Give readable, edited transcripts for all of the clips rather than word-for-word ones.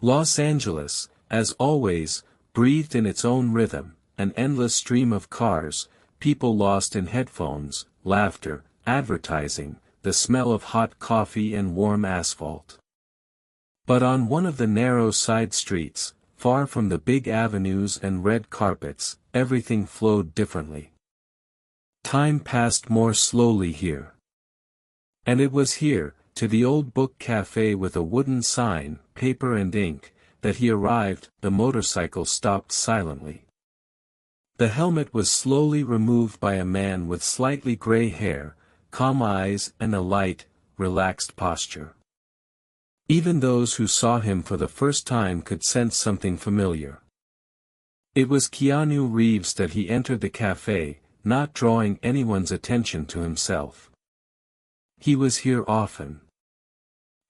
Los Angeles, as always, breathed in its own rhythm, an endless stream of cars, people lost in headphones, laughter, advertising, the smell of hot coffee and warm asphalt. But on one of the narrow side streets, far from the big avenues and red carpets, everything flowed differently. Time passed more slowly here. And it was here, to the old book cafe with a wooden sign, paper and ink, that he arrived. The motorcycle stopped silently. The helmet was slowly removed by a man with slightly gray hair, calm eyes and a light, relaxed posture. Even those who saw him for the first time could sense something familiar. It was Keanu Reeves that he entered the cafe, not drawing anyone's attention to himself. He was here often.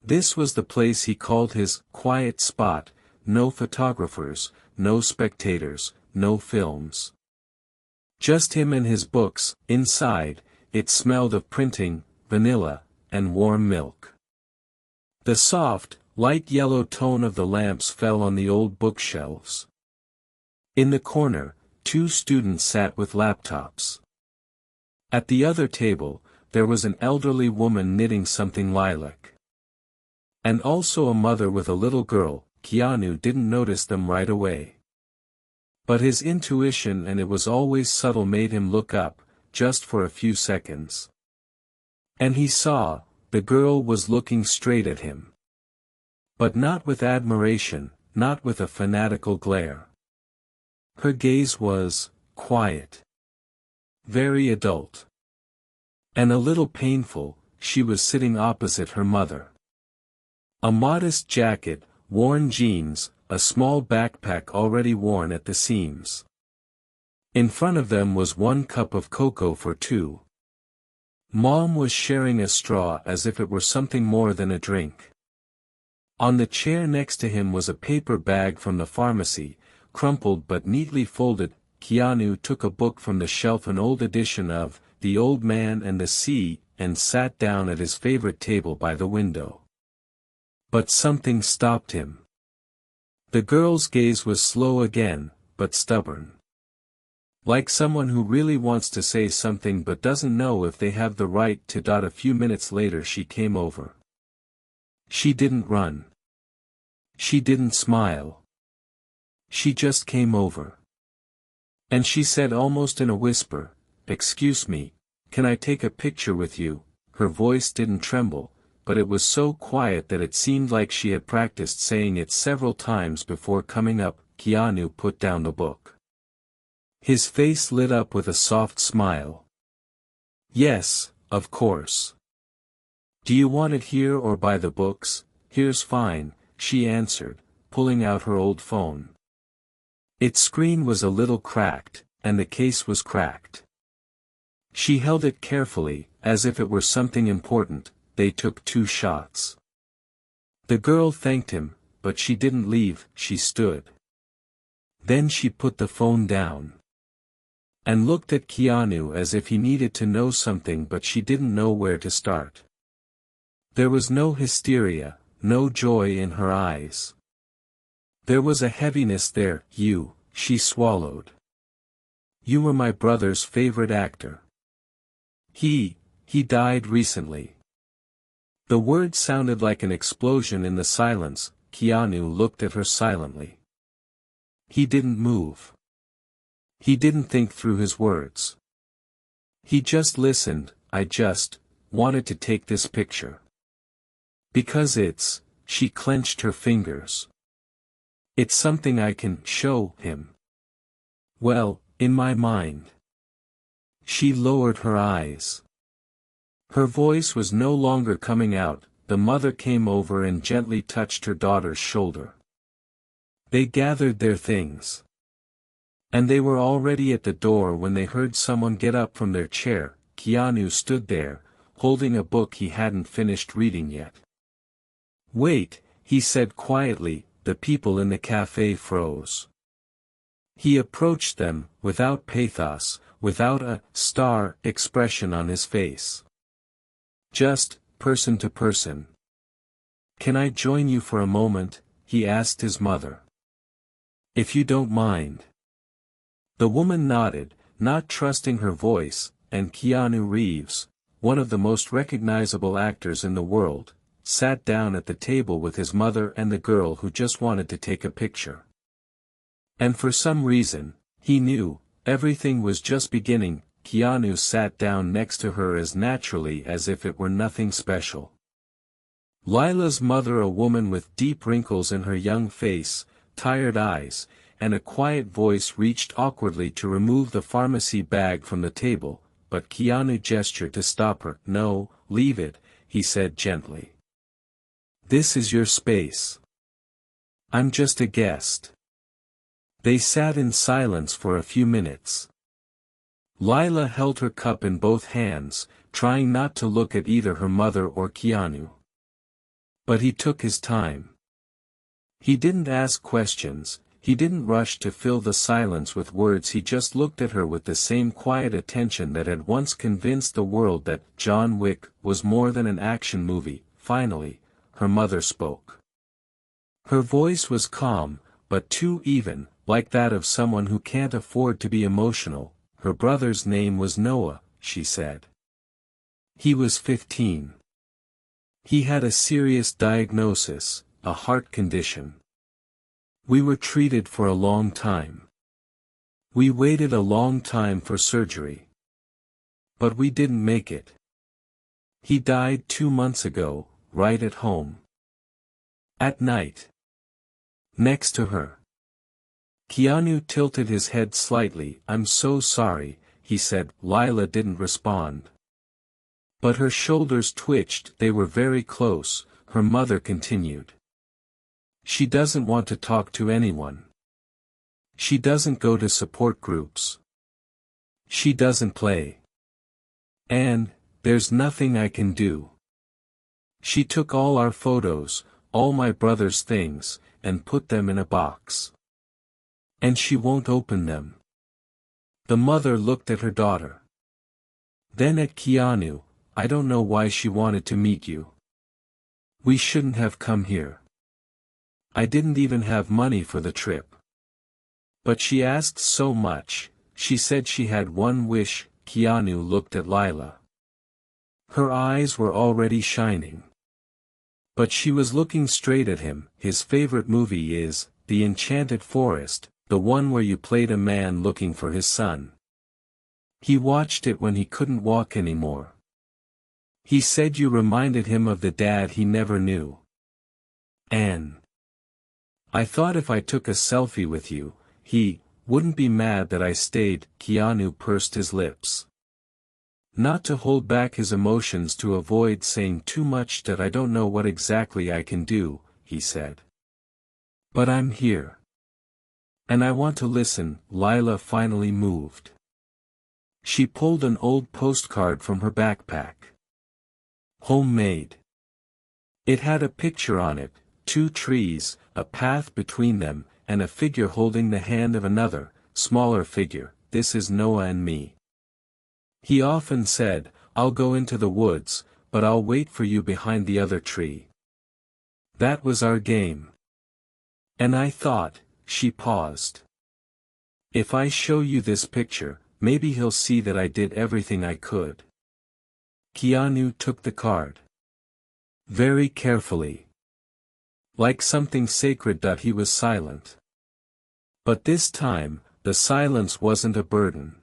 This was the place he called his quiet spot, no photographers, no spectators, no films. Just him and his books. Inside, it smelled of printing, vanilla, and warm milk. The soft, light yellow tone of the lamps fell on the old bookshelves. In the corner, two students sat with laptops. At the other table, there was an elderly woman knitting something lilac. And also a mother with a little girl. Keanu didn't notice them right away. But his intuition, and it was always subtle, made him look up, just for a few seconds. And he saw, the girl was looking straight at him. But not with admiration, not with a fanatical glare. Her gaze was quiet. Very adult. And a little painful. She was sitting opposite her mother. A modest jacket, worn jeans, a small backpack already worn at the seams. In front of them was one cup of cocoa for two. Mom was sharing a straw as if it were something more than a drink. On the chair next to him was a paper bag from the pharmacy, crumpled but neatly folded. Keanu took a book from the shelf, an old edition of The Old Man and the Sea, and sat down at his favorite table by the window. But something stopped him. The girl's gaze was slow again, but stubborn. Like someone who really wants to say something but doesn't know if they have the right to. A few minutes later she came over. She didn't run. She didn't smile. She just came over. And she said almost in a whisper, "Excuse me, can I take a picture with you?" Her voice didn't tremble, but it was so quiet that it seemed like she had practiced saying it several times before coming up. Keanu put down the book. His face lit up with a soft smile. "Yes, of course. Do you want it here or by the books?" "Here's fine," she answered, pulling out her old phone. Its screen was a little cracked, and the case was cracked. She held it carefully, as if it were something important. They took 2 shots. The girl thanked him, but she didn't leave. She stood. Then she put the phone down. And looked at Keanu as if he needed to know something, but she didn't know where to start. There was no hysteria, no joy in her eyes. There was a heaviness there. She swallowed. "You were my brother's favorite actor. He died recently." The word sounded like an explosion in the silence. Keanu looked at her silently. He didn't move. He didn't think through his words. He just listened. "I just wanted to take this picture. Because she clenched her fingers. "It's something I can show him. Well, in my mind." She lowered her eyes. Her voice was no longer coming out. The mother came over and gently touched her daughter's shoulder. They gathered their things. And they were already at the door when they heard someone get up from their chair. Keanu stood there, holding a book he hadn't finished reading yet. "Wait," he said quietly. The people in the cafe froze. He approached them, without pathos, without a star expression on his face. Just, person to person. "Can I join you for a moment?" he asked his mother. "If you don't mind." The woman nodded, not trusting her voice, and Keanu Reeves, one of the most recognizable actors in the world, sat down at the table with his mother and the girl who just wanted to take a picture. And for some reason, he knew, everything was just beginning. Keanu sat down next to her as naturally as if it were nothing special. Lila's mother, a woman with deep wrinkles in her young face, tired eyes, and a quiet voice, reached awkwardly to remove the pharmacy bag from the table, but Keanu gestured to stop her. "No, leave it," he said gently. "This is your space. I'm just a guest." They sat in silence for a few minutes. Lila held her cup in both hands, trying not to look at either her mother or Keanu. But he took his time. He didn't ask questions, he didn't rush to fill the silence with words, he just looked at her with the same quiet attention that had once convinced the world that John Wick was more than an action movie. Finally, her mother spoke. Her voice was calm, but too even, like that of someone who can't afford to be emotional. "Her brother's name was Noah," she said. "He was 15. He had a serious diagnosis, a heart condition. We were treated for a long time. We waited a long time for surgery. But we didn't make it. He died 2 months ago, right at home. At night. Next to her." Keanu tilted his head slightly. "I'm so sorry," he said. Lila didn't respond. But her shoulders twitched. They were very close. Her mother continued. "She doesn't want to talk to anyone. She doesn't go to support groups. She doesn't play. And, there's nothing I can do. She took all our photos, all my brother's things, and put them in a box. And she won't open them." The mother looked at her daughter. Then at Keanu. "I don't know why she wanted to meet you. We shouldn't have come here. I didn't even have money for the trip. But she asked so much, she said she had one wish." Keanu looked at Lila. Her eyes were already shining. But she was looking straight at him. "His favorite movie is The Enchanted Forest, the one where you played a man looking for his son. He watched it when he couldn't walk anymore. He said you reminded him of the dad he never knew. And I thought if I took a selfie with you, he wouldn't be mad that I stayed." Keanu pursed his lips. Not to hold back his emotions, to avoid saying too much. "That I don't know what exactly I can do," he said. "But I'm here. And I want to listen." Lila finally moved. She pulled an old postcard from her backpack. Homemade. It had a picture on it, 2 trees, a path between them, and a figure holding the hand of another, smaller figure. "This is Noah and me. He often said, 'I'll go into the woods, but I'll wait for you behind the other tree.' That was our game. And I thought," she paused, "if I show you this picture, maybe he'll see that I did everything I could." Keanu took the card. Very carefully. Like something sacred. He was silent. But this time, the silence wasn't a burden.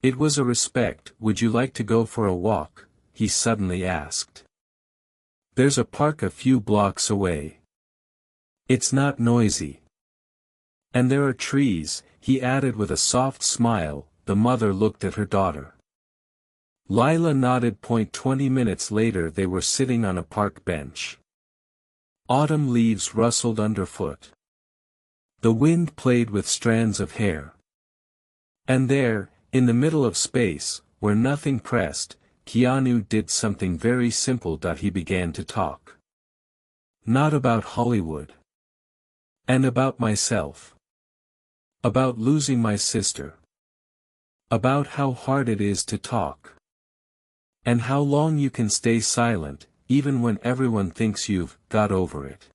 It was a respect. "Would you like to go for a walk?" he suddenly asked. "There's a park a few blocks away. It's not noisy. And there are trees," he added with a soft smile. The mother looked at her daughter. Lila nodded. 20 minutes later they were sitting on a park bench. Autumn leaves rustled underfoot. The wind played with strands of hair. And there, in the middle of space, where nothing pressed, Keanu did something very simple. He began to talk. Not about Hollywood. And about myself. About losing my sister. About how hard it is to talk. And how long you can stay silent, even when everyone thinks you've got over it.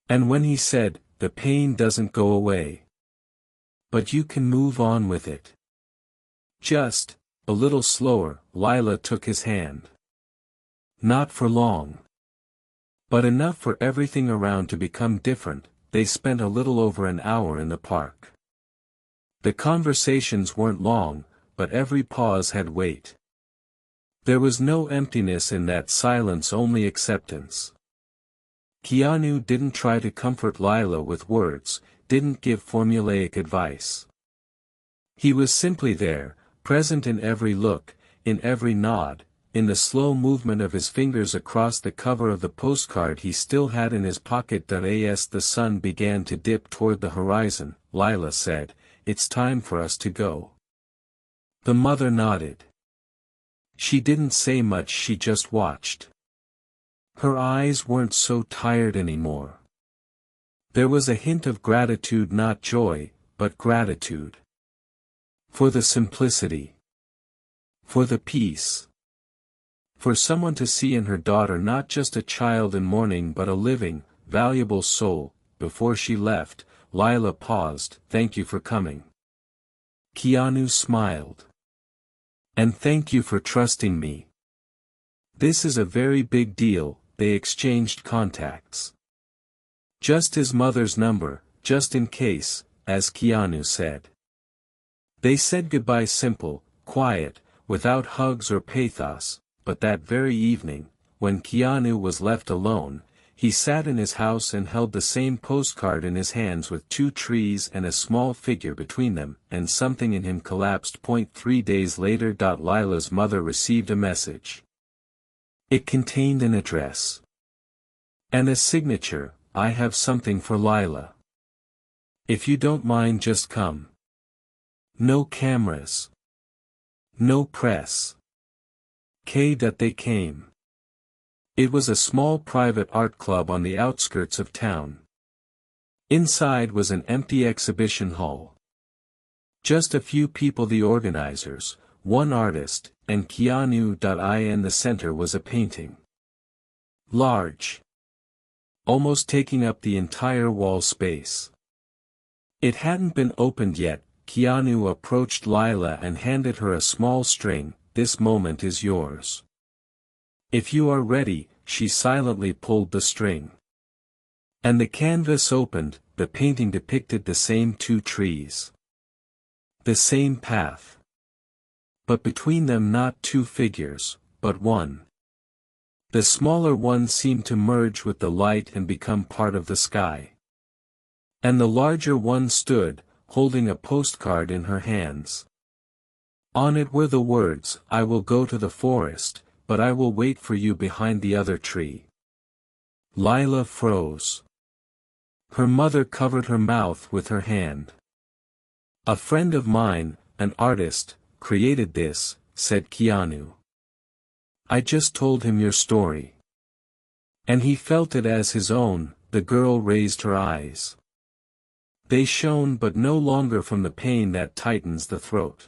And when he said, the pain doesn't go away. But you can move on with it. Just, a little slower, Lila took his hand. Not for long. But enough for everything around to become different. They spent a little over an hour in the park. The conversations weren't long, but every pause had weight. There was no emptiness in that silence, only acceptance. Keanu didn't try to comfort Lila with words, didn't give formulaic advice. He was simply there, present in every look, in every nod, in the slow movement of his fingers across the cover of the postcard he still had in his pocket. As the sun began to dip toward the horizon, Lila said, "It's time for us to go." The mother nodded. She didn't say much, she just watched. Her eyes weren't so tired anymore. There was a hint of gratitude, not joy, but gratitude. For the simplicity. For the peace. For someone to see in her daughter not just a child in mourning but a living, valuable soul. Before she left, Lila paused. "Thank you for coming." Keanu smiled. "And thank you for trusting me. This is a very big deal." They exchanged contacts. Just his mother's number, just in case, as Keanu said. They said goodbye simple, quiet, without hugs or pathos, but that very evening, when Keanu was left alone, he sat in his house and held the same postcard in his hands with 2 trees and a small figure between them, and something in him collapsed. 3 days later. Lila's mother received a message. It contained an address. And a signature. "I have something for Lila. If you don't mind, just come." No cameras. No press. They came. It was a small private art club on the outskirts of town. Inside was an empty exhibition hall. Just a few people, the organizers, one artist, and Keanu. In the center was a painting. Large. Almost taking up the entire wall space. It hadn't been opened yet. Keanu approached Lila and handed her a small string. "This moment is yours. If you are ready." She silently pulled the string. And the canvas opened. The painting depicted the same 2 trees. The same path. But between them not 2 figures, but one. The smaller one seemed to merge with the light and become part of the sky. And the larger one stood, holding a postcard in her hands. On it were the words, "I will go to the forest, but I will wait for you behind the other tree." Lila froze. Her mother covered her mouth with her hand. "A friend of mine, an artist, created this," said Keanu. "I just told him your story. And he felt it as his own." The girl raised her eyes. They shone, but no longer from the pain that tightens the throat.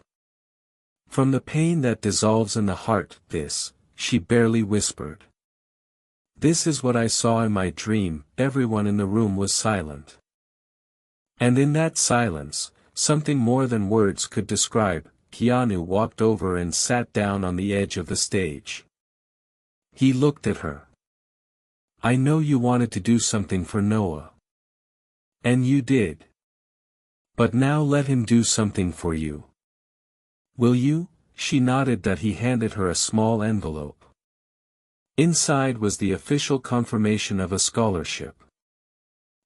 From the pain that dissolves in the heart. "This," she barely whispered. "This is what I saw in my dream." Everyone in the room was silent. And in that silence, something more than words could describe. Keanu walked over and sat down on the edge of the stage. He looked at her. "I know you wanted to do something for Noah. And you did. But now let him do something for you. Will you?" She nodded. He handed her a small envelope. Inside was the official confirmation of a scholarship.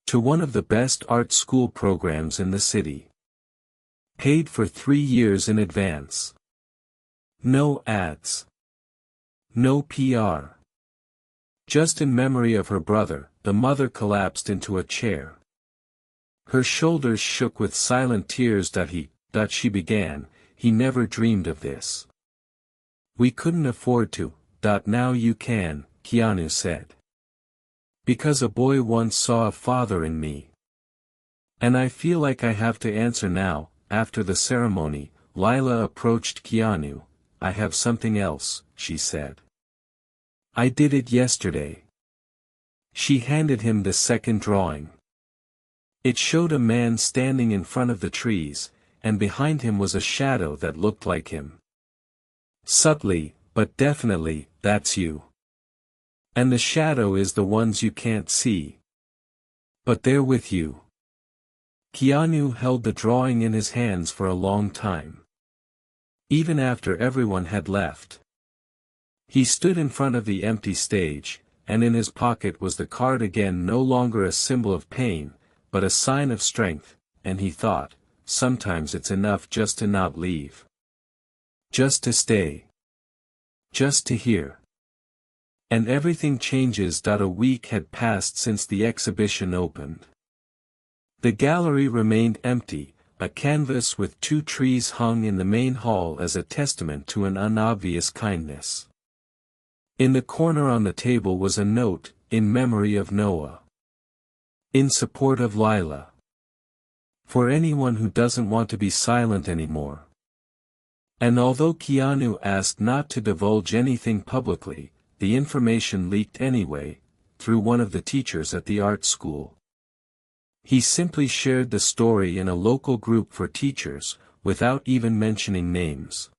To one of the best art school programs in the city. Paid for 3 years in advance. No ads. No PR. Just in memory of her brother. The mother collapsed into a chair. Her shoulders shook with silent tears. She began, "He never dreamed of this. We couldn't afford to." "Now you can," Keanu said. "Because a boy once saw a father in me. And I feel like I have to answer now." After the ceremony, Lila approached Keanu. "I have something else," she said. "I did it yesterday." She handed him the second drawing. It showed a man standing in front of the trees, and behind him was a shadow that looked like him. Subtly, but definitely, that's you. And the shadow is the ones you can't see. But they're with you. Keanu held the drawing in his hands for a long time. Even after everyone had left. He stood in front of the empty stage, and in his pocket was the card again, no longer a symbol of pain, but a sign of strength, and he thought, sometimes it's enough just to not leave. Just to stay. Just to hear. And everything changes. A week had passed since the exhibition opened. The gallery remained empty, a canvas with 2 trees hung in the main hall as a testament to an unobvious kindness. In the corner on the table was a note, in memory of Noah. In support of Lila. For anyone who doesn't want to be silent anymore. And although Keanu asked not to divulge anything publicly, the information leaked anyway, through one of the teachers at the art school. He simply shared the story in a local group for teachers, without even mentioning names.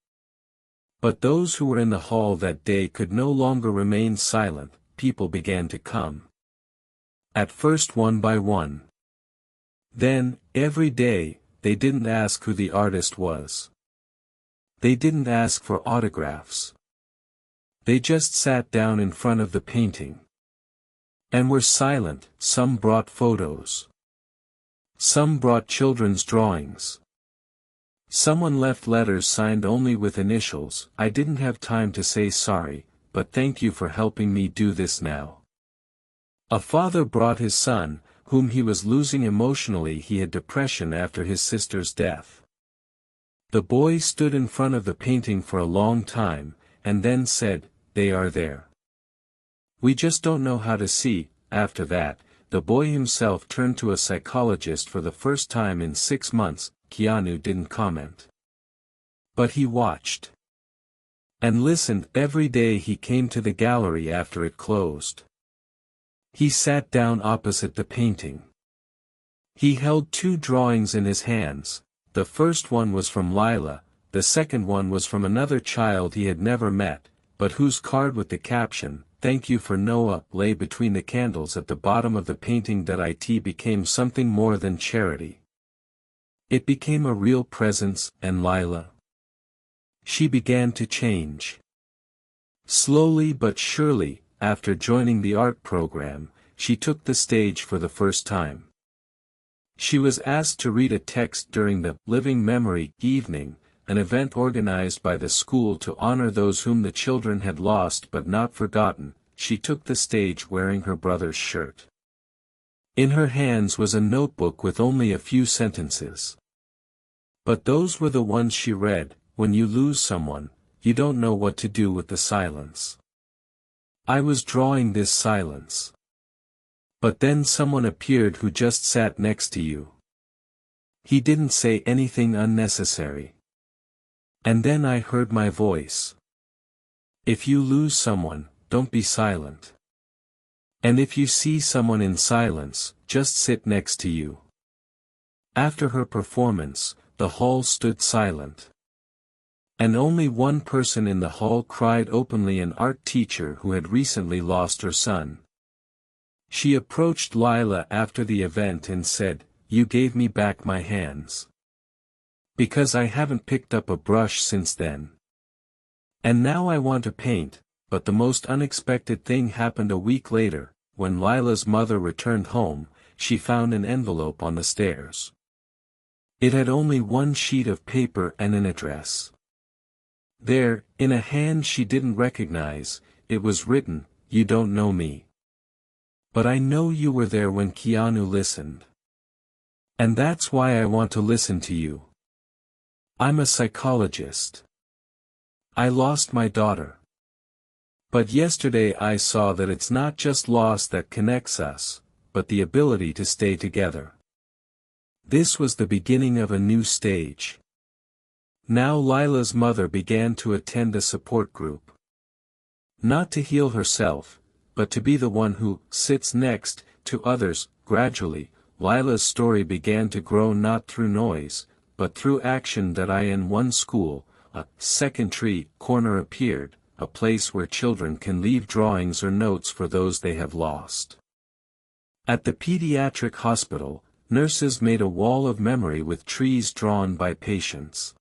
But those who were in the hall that day could no longer remain silent. People began to come. At first one by one. Then, every day, they didn't ask who the artist was. They didn't ask for autographs. They just sat down in front of the painting. And were silent. Some brought photos. Some brought children's drawings. Someone left letters signed only with initials. I didn't have time to say sorry, but thank you for helping me do this now. A father brought his son, whom he was losing emotionally. He had depression after his sister's death. The boy stood in front of the painting for a long time, and then said, "They are there. We just don't know how to see." After that, the boy himself turned to a psychologist for the first time in 6 months. Keanu didn't comment. But he watched. And listened. Every day he came to the gallery after it closed. He sat down opposite the painting. He held 2 drawings in his hands. The first one was from Lila, the second one was from another child he had never met, but whose card with the caption, "Thank you for Noah," lay between the candles at the bottom of the painting. It became something more than charity. It became a real presence, and Lila. She began to change. Slowly but surely, after joining the art program, she took the stage for the first time. She was asked to read a text during the Living Memory evening, an event organized by the school to honor those whom the children had lost but not forgotten. She took the stage wearing her brother's shirt. In her hands was a notebook with only a few sentences. But those were the ones she read. When you lose someone, you don't know what to do with the silence. I was drawing this silence. But then someone appeared who just sat next to you. He didn't say anything unnecessary. And then I heard my voice. If you lose someone, don't be silent. And if you see someone in silence, just sit next to you. After her performance, the hall stood silent. And only one person in the hall cried openly, an art teacher who had recently lost her son. She approached Lila after the event and said, "You gave me back my hands. Because I haven't picked up a brush since then. And now I want to paint." But the most unexpected thing happened a week later. When Lila's mother returned home, she found an envelope on the stairs. It had only one sheet of paper and an address. There, in a hand she didn't recognize, it was written, "You don't know me. But I know you were there when Keanu listened. And that's why I want to listen to you. I'm a psychologist. I lost my daughter. But yesterday I saw that it's not just loss that connects us, but the ability to stay together. This was the beginning of a new stage." Now Lila's mother began to attend a support group. Not to heal herself, but to be the one who sits next to others. Gradually, Lila's story began to grow not through noise, but through action. That in one school, a second tree corner appeared, a place where children can leave drawings or notes for those they have lost. At the pediatric hospital, nurses made a wall of memory with trees drawn by patients.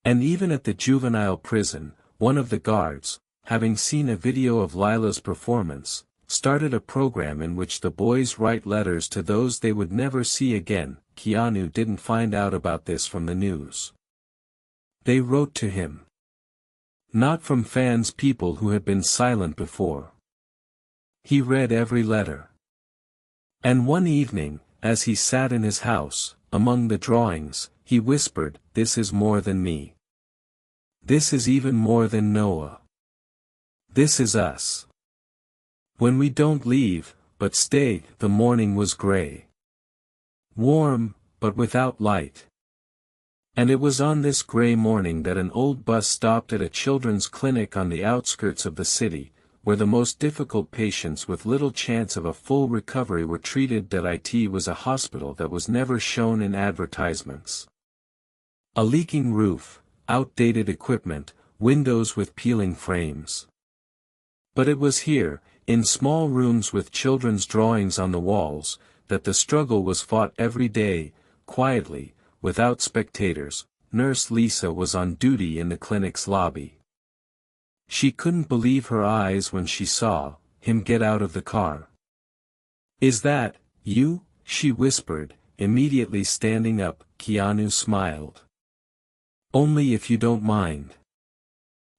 And even at the juvenile prison, one of the guards, having seen a video of Lila's performance, started a program in which the boys write letters to those they would never see again. Keanu didn't find out about this from the news. They wrote to him. Not from fans, people who had been silent before. He read every letter. And one evening, as he sat in his house, among the drawings, he whispered, "This is more than me. This is even more than Noah. This is us. When we don't leave, but stay." The morning was gray. Warm, but without light. And it was on this gray morning that an old bus stopped at a children's clinic on the outskirts of the city, where the most difficult patients with little chance of a full recovery were treated. That it was a hospital that was never shown in advertisements. A leaking roof, outdated equipment, windows with peeling frames. But it was here, in small rooms with children's drawings on the walls, that the struggle was fought every day, quietly, without spectators. Nurse Lisa was on duty in the clinic's lobby. She couldn't believe her eyes when she saw him get out of the car. "Is that you?" she whispered, immediately standing up. Keanu smiled. "Only if you don't mind."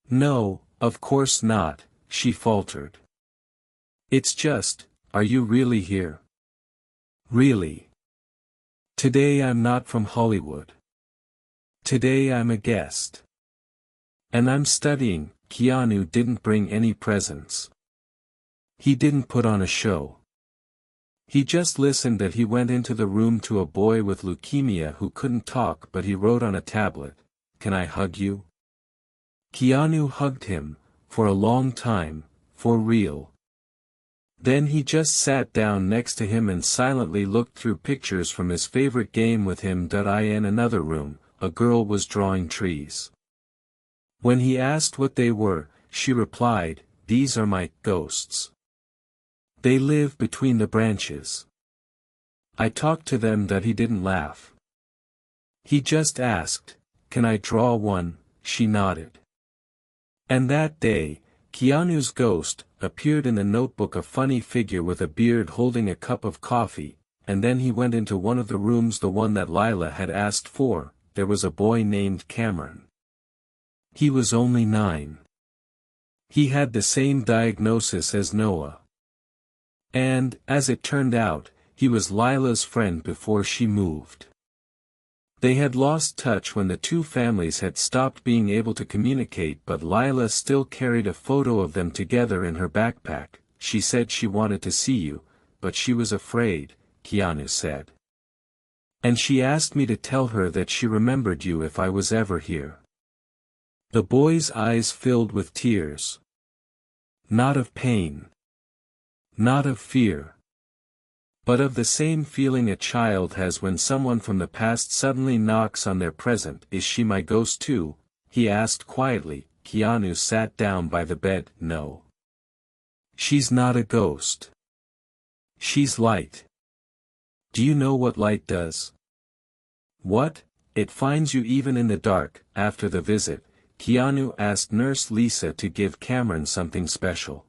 "No, of course not," she faltered. "It's just, are you really here?" "Really. Today I'm not from Hollywood. Today I'm a guest. And I'm studying." Keanu didn't bring any presents. He didn't put on a show. He just listened. That he went into the room to a boy with leukemia who couldn't talk, but he wrote on a tablet, "Can I hug you?" Keanu hugged him, for a long time, for real. Then he just sat down next to him and silently looked through pictures from his favorite game with him. In another room, a girl was drawing trees. When he asked what they were, she replied, "These are my ghosts. They live between the branches." I talked to them. He didn't laugh. He just asked, "Can I draw one?" She nodded. And that day, Keanu's ghost appeared in the notebook, a funny figure with a beard holding a cup of coffee. And then he went into one of the rooms, the one that Lila had asked for. There was a boy named Cameron. He was only 9. He had the same diagnosis as Noah. And, as it turned out, he was Lila's friend before she moved. They had lost touch when the two families had stopped being able to communicate, but Lila still carried a photo of them together in her backpack. "She said she wanted to see you, but she was afraid," Keanu said. "And she asked me to tell her that she remembered you if I was ever here." The boy's eyes filled with tears. Not of pain. Not of fear. But of the same feeling a child has when someone from the past suddenly knocks on their present. "Is she my ghost too?" he asked quietly. Keanu sat down by the bed. "No. She's not a ghost. She's light. Do you know what light does?" "What?" "It finds you even in the dark." After the visit, Keanu asked Nurse Lisa to give Cameron something special.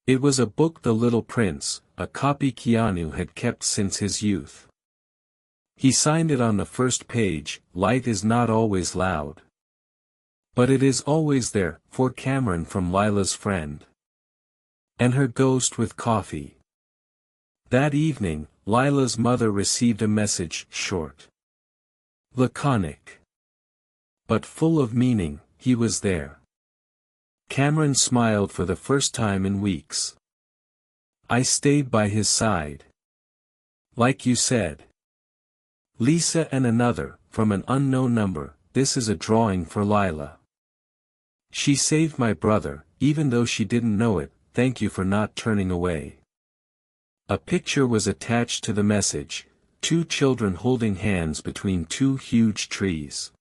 It was a book, The Little Prince, a copy Keanu had kept since his youth. He signed it on the first page, "Light is not always loud. But it is always there," for Cameron from Lila's friend. And her ghost with coffee. That evening, Lila's mother received a message, short. Laconic. But full of meaning. He was there. Cameron smiled for the first time in weeks. "I stayed by his side. Like you said." Lisa and another, from an unknown number, "This is a drawing for Lila. She saved my brother, even though she didn't know it." thank you for not turning away." A picture was attached to the message, two children holding hands between two huge trees.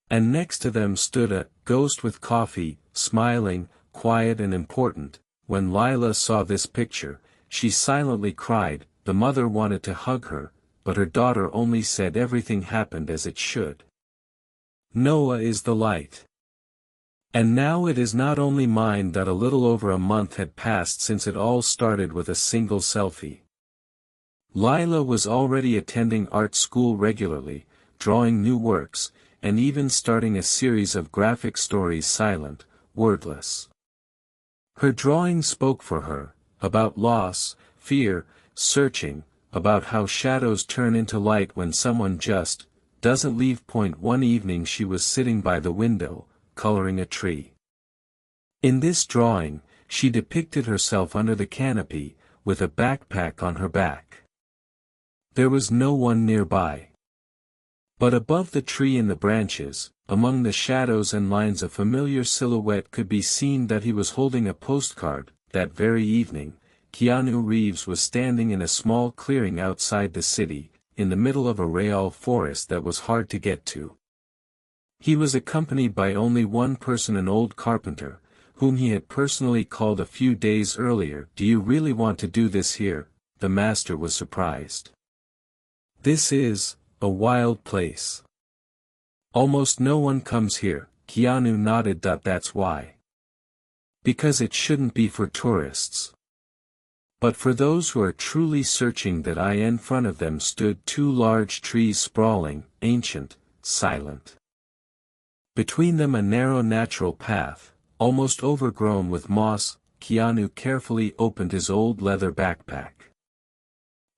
And next to them stood a ghost with coffee, smiling, quiet and important. When Lila saw this picture, she silently cried. The mother wanted to hug her, but her daughter only said everything happened as it should. Noah is the light. And now it is not only mine that a little over a month had passed since it all started with a single selfie. Lila was already attending art school regularly, drawing new works, and even starting a series of graphic stories silent, wordless. Her drawing spoke for her, about loss, fear, searching, about how shadows turn into light when someone just doesn't leave. One evening she was sitting by the window, coloring a tree. In this drawing, she depicted herself under the canopy, with a backpack on her back. There was no one nearby. But above the tree in the branches, among the shadows and lines a familiar silhouette could be seen that he was holding a postcard. That very evening, Keanu Reeves was standing in a small clearing outside the city, in the middle of a real forest that was hard to get to. He was accompanied by only one person, an old carpenter, whom he had personally called a few days earlier. "Do you really want to do this here?" The master was surprised. "This is a wild place. Almost no one comes here." Keanu nodded. "That's why. Because it shouldn't be for tourists. But for those who are truly searching." That in front of them stood two large trees, sprawling, ancient, silent. Between them a narrow natural path, almost overgrown with moss. Keanu carefully opened his old leather backpack.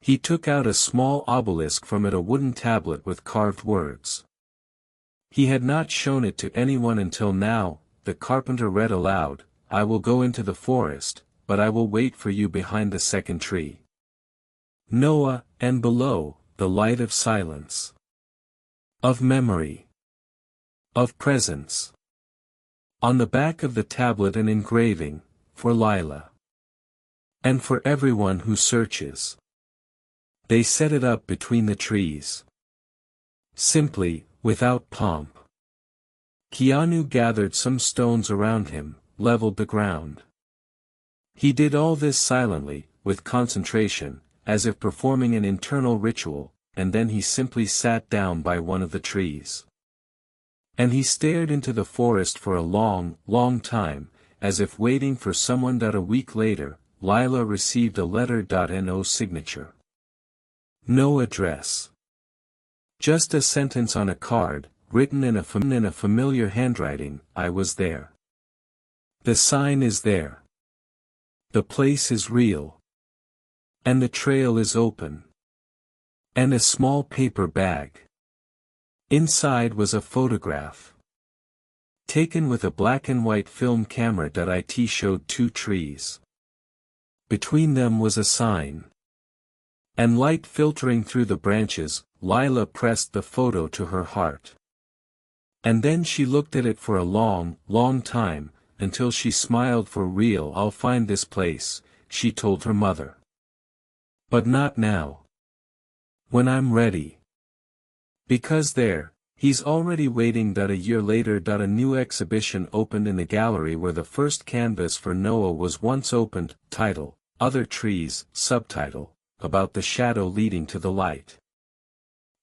He took out a small obelisk from it, a wooden tablet with carved words. He had not shown it to anyone until now. The carpenter read aloud, "I will go into the forest, but I will wait for you behind the second tree. Noah, and below, the light of silence. Of memory. Of presence." On the back of the tablet an engraving, "For Lila. And for everyone who searches." They set it up between the trees. Simply, without pomp. Keanu gathered some stones around him, leveled the ground. He did all this silently, with concentration, as if performing an internal ritual, and then he simply sat down by one of the trees. And he stared into the forest for a long, long time, as if waiting for someone. A week later, Lila received a letter. No signature. No address. Just a sentence on a card, written in a familiar handwriting. "I was there. The sign is there. The place is real. And the trail is open." And a small paper bag. Inside was a photograph. Taken with a black and white film camera. It showed two trees. Between them was a sign. And light filtering through the branches. Lila pressed the photo to her heart. And then she looked at it for a long, long time, until she smiled. "For real, I'll find this place," she told her mother. "But not now. When I'm ready. Because he's already waiting." A year later. A new exhibition opened in the gallery where the first canvas for Noah was once opened. Title, "Other Trees," subtitle, "About the shadow leading to the light."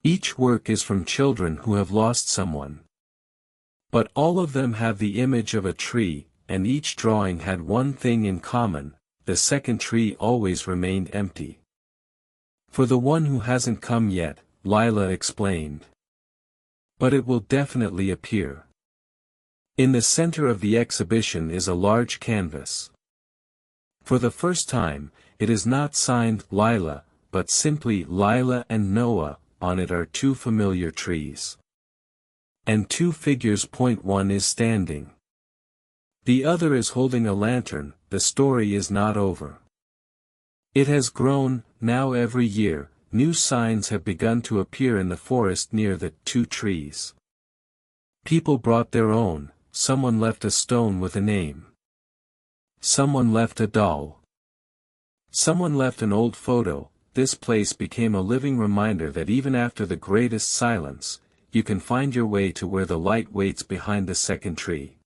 Each work is from children who have lost someone. But all of them have the image of a tree, and each drawing had one thing in common: the second tree always remained empty. "For the one who hasn't come yet," Lila explained. "But it will definitely appear." In the center of the exhibition is a large canvas. For the first time, it is not signed "Lila," but simply "Lila and Noah." On it are two familiar trees. And two figures. One is standing. The other is holding a lantern. The story is not over. It has grown. Now every year, new signs have begun to appear in the forest near the two trees. People brought their own. Someone left a stone with a name. Someone left a doll. Someone left an old photo. This place became a living reminder that even after the greatest silence, you can find your way to where the light waits behind the second tree.